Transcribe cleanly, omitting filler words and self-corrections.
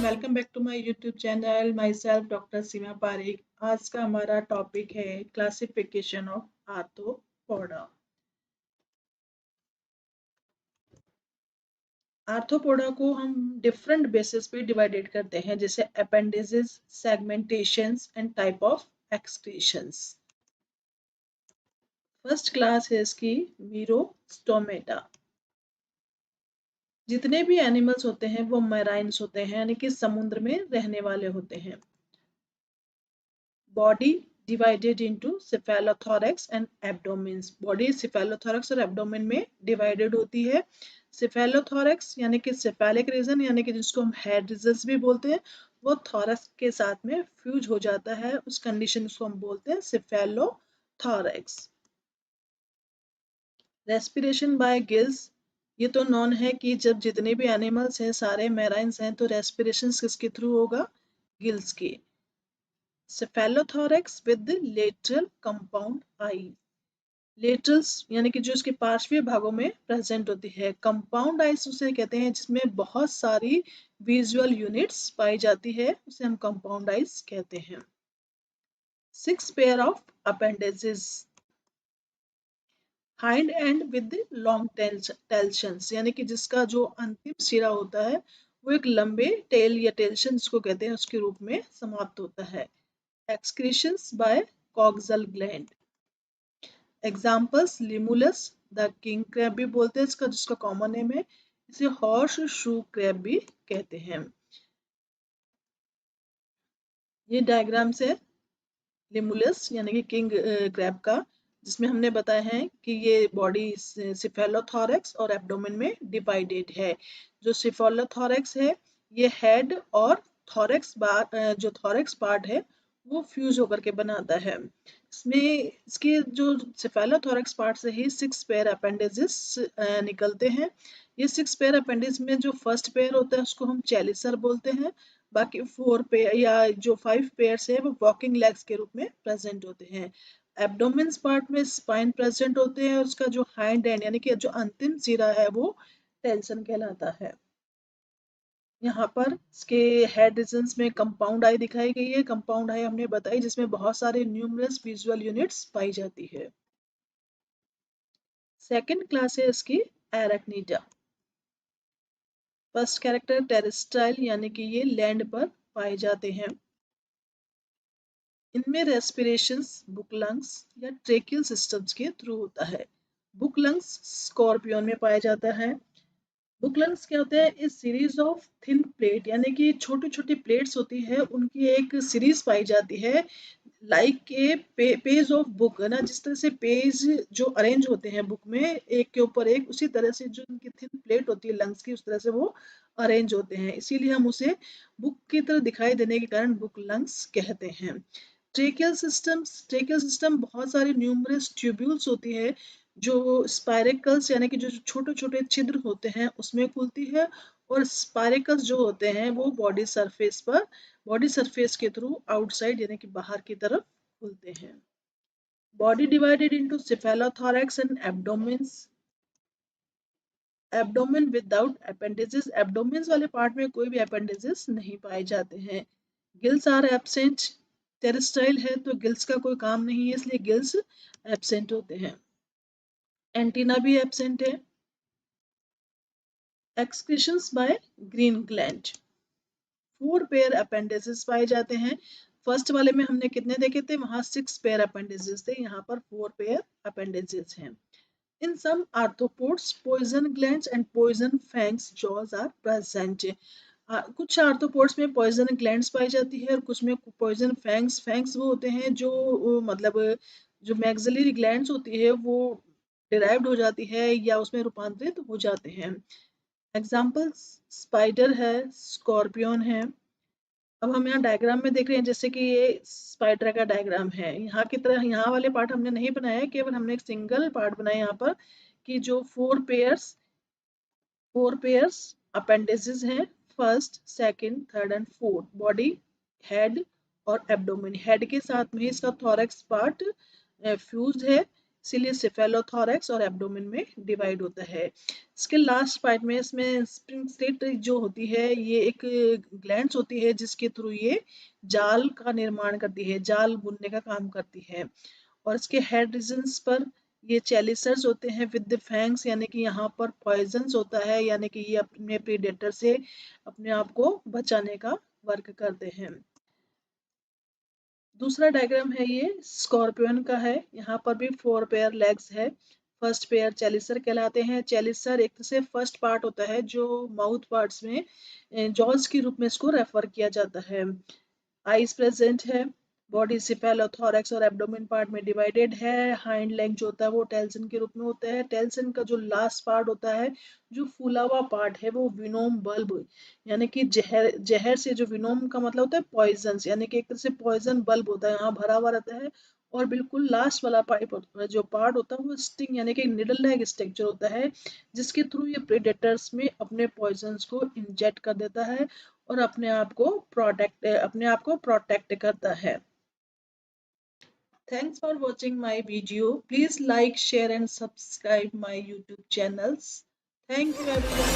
Welcome back to my YouTube channel. Myself doctor Seema Pareek. आज का हमारा टॉपिक है क्लासिफिकेशन ऑफ आर्थ्रोपोडा। आर्थ्रोपोडा को हम डिफरेंट बेसिस पे डिवाइडेड करते हैं, जैसे appendices, segmentations and type of excretions. First class है इसकी मीरोस्टोमेटा। जितने भी एनिमल्स होते हैं वो मैराइन्स होते हैं, यानी कि समुद्र में रहने वाले होते हैं। Body divided into cephalothorax and abdomens। Body cephalothorax और abdomen में डिवाइडेड होती है। cephalothorax यानी कि cephalic रीजन, यानी कि जिसको हम हेड रीजन्स भी बोलते हैं, वो थॉरक्स के साथ में फ्यूज हो जाता है। उस कंडीशन को हम बोलते हैं cephalothorax। रेस्पिरेशन बाय गिल्स, ये तो नॉन है कि जब जितने भी एनिमल्स हैं सारे मैराइन्स हैं तो रेस्पिरेशन किसके थ्रू होगा? गिल्स के। Cephalothorax with the lateral compound eye। Laterals यानी कि जो इसके पार्श्वीय भागों में प्रेजेंट होती है। कंपाउंड आइज उसे कहते हैं जिसमें बहुत सारी विजुअल यूनिट्स पाई जाती है, उसे हम कंपाउंड आइज कहते हैं। 6 pair of appendages. Hind end with long telsons, यानी कि जिसका जो अंतिम सिरा होता है वो एक लंबे टेल या टेल्शन जिसको कहते हैं उसके रूप में समाप्त होता है। Excretions by coxal gland। Examples Limulus, the king crab भी बोलते हैं इसका, जिसका कॉमन नेम है। इसे हॉर्स शू क्रैब भी कहते हैं। ये डायग्राम से लिमुलस यानी कि किंग क्रैब का, जिसमें हमने बताया है कि ये बॉडी सिफेलोथोरैक्स और एब्डोमेन में डिवाइडेड है। जो सिफेलोथोरैक्स है ये हेड और थोरैक्स जो थोरैक्स पार्ट है वो फ्यूज होकर के बनाता है। इसमें इसके जो सिफेलोथोरैक्स पार्ट से ही 6 पेयर अपेंडेजेस निकलते हैं। ये 6 पेयर अपेंडेज में जो फर्स्ट पेयर होता है उसको हम चैलिसर बोलते हैं। बाकी 4 पेयर या जो 5 पेयर्स है वो वॉकिंग लेग्स के रूप में प्रेजेंट होते हैं। एब्डोमेन्स पार्ट में स्पाइन प्रेजेंट होते हैं, उसका जो हाइंड एंड यानी कि जो अंतिम सिरा है वो टेल्सन कहलाता है। यहाँ पर इसके हेड रीजन्स में कंपाउंड आई दिखाई गई है। कंपाउंड आई हमने बताई जिसमें बहुत सारे न्यूमरस विजुअल यूनिट्स पाई जाती है। सेकंड क्लास है इसकी एराक्निडा। फर्स्ट कैरेक्टर टेरेस्ट्राइल, यानी कि ये लैंड पर पाए जाते हैं। इनमें रेस्पिरेशंस बुक लंग्स या ट्रेकियल सिस्टम्स के थ्रू होता है। बुक लंग्स स्कॉर्पियन में पाया जाता है। बुक लंग्स क्या होते हैं? इस सीरीज ऑफ थिन प्लेट, यानी कि छोटी छोटी प्लेट्स होती है, उनकी एक सीरीज पाई जाती है like a page of book, है ना। जिस तरह से पेज जो अरेंज होते हैं बुक में एक के ऊपर एक, उसी तरह से जो उनकी थिन प्लेट होती है लंग्स की, उस तरह से वो अरेंज होते हैं। इसीलिए हम उसे बुक की तरह दिखाई देने के कारण बुक लंग्स कहते हैं। ट्रेकियल सिस्टम बहुत सारी न्यूमरस ट्यूब्यूल्स होती है जो स्पाइरेकल्स यानी कि जो छोटे छोटे छिद्र होते हैं उसमें खुलती है, और स्पाइरेकल्स जो होते हैं वो बॉडी सरफेस के थ्रू आउटसाइड यानी कि बाहर की तरफ खुलते हैं। Body divided into cephalothorax and abdomens. Abdomen without appendices, abdomens वाले पार्ट में कोई भी अपेंडिसेस नहीं पाए जाते हैं। Gills are absent. टेरेस्ट्राइल है तो गिल्स का कोई काम नहीं है, इसलिए गिल्स एब्सेंट होते हैं। एंटीना भी एब्सेंट है। Excretions by green gland. 4 pair appendices पाए जाते हैं। फर्स्ट वाले में हमने कितने देखे थे? वहां 6 पेयर अपेंडिसेस थे, यहाँ पर 4 पेयर अपेंडिसेस हैं। In some arthropods, poison glands and poison fangs jaws are present। कुछ आर्थ्रोपोड्स में पॉइजन ग्लैंड्स पाई जाती है और कुछ में पॉइजन फैंग्स। फैंग्स वो होते हैं जो मतलब जो मैग्जिलरी ग्लैंड्स होती है वो डिराइव्ड हो जाती है या उसमें रूपांतरित हो जाते हैं। एग्जाम्पल स्पाइडर है, स्कॉर्पियन है। अब हम यहाँ डायग्राम में देख रहे हैं, जैसे कि ये स्पाइडर का डायग्राम है। यहाँ की तरह यहाँ वाले पार्ट हमने नहीं बनाया, केवल हमने एक सिंगल पार्ट बनाया यहाँ पर कि जो 4 पेयर्स अपेंडिसेस हैं, first, second, third and fourth. Body, head और एब्डोमेन। हेड के साथ में इसका थोरैक्स पार्ट फ्यूज है, इसीलिए सेफेलोथोरैक्स और एब्डोमेन में डिवाइड होता है। इसके लास्ट पार्ट में इसमें स्प्रिंग स्लिट जो होती है ये एक ग्लैंड्स होती है जिसके थ्रू ये जाल का निर्माण करती है, जाल बुनने का काम करती है। और इसके हेड रीजन्स पर ये चेलिसर्स होते हैं विद द फैंग्स, यानी कि यहाँ पर पॉइजन्स होता है, यानी कि ये अपने प्रीडेटर से अपने आप को बचाने का वर्क करते हैं। दूसरा डायग्राम है ये स्कॉर्पियन का है। यहाँ पर भी 4 पेयर लेग्स है। फर्स्ट पेयर चेलिसर कहलाते हैं। चेलिसर एक से फर्स्ट पार्ट होता है जो माउथ पार्ट्स में जॉज के रूप में इसको रेफर किया जाता है। आइज प्रेजेंट है। बॉडी सिफेलोथोरैक्स और एब्डोमेन पार्ट में डिवाइडेड है। हाइंड लेग जो होता है वो टेल्सन के रूप में होता है। टेल्सन का जो लास्ट पार्ट होता है, जो फूला हुआ पार्ट है, वो विनोम बल्ब, यानी कि जहर, जहर से, जो विनोम का मतलब होता है पॉइजन, यानी कि एक तरह से पॉइजन बल्ब होता है, यहाँ भरा हुआ रहता है। और बिल्कुल लास्ट वाला पाइप जो पार्ट होता है वो स्टिंग, यानी कि निडल लाइक स्ट्रक्चर होता है, जिसके थ्रू ये प्रेडेटर्स में अपने पॉइजन्स को इंजेक्ट कर देता है और अपने आप को प्रोटेक्ट करता है। Thanks for watching my video. Please like, share and subscribe my YouTube channels. Thank you everyone.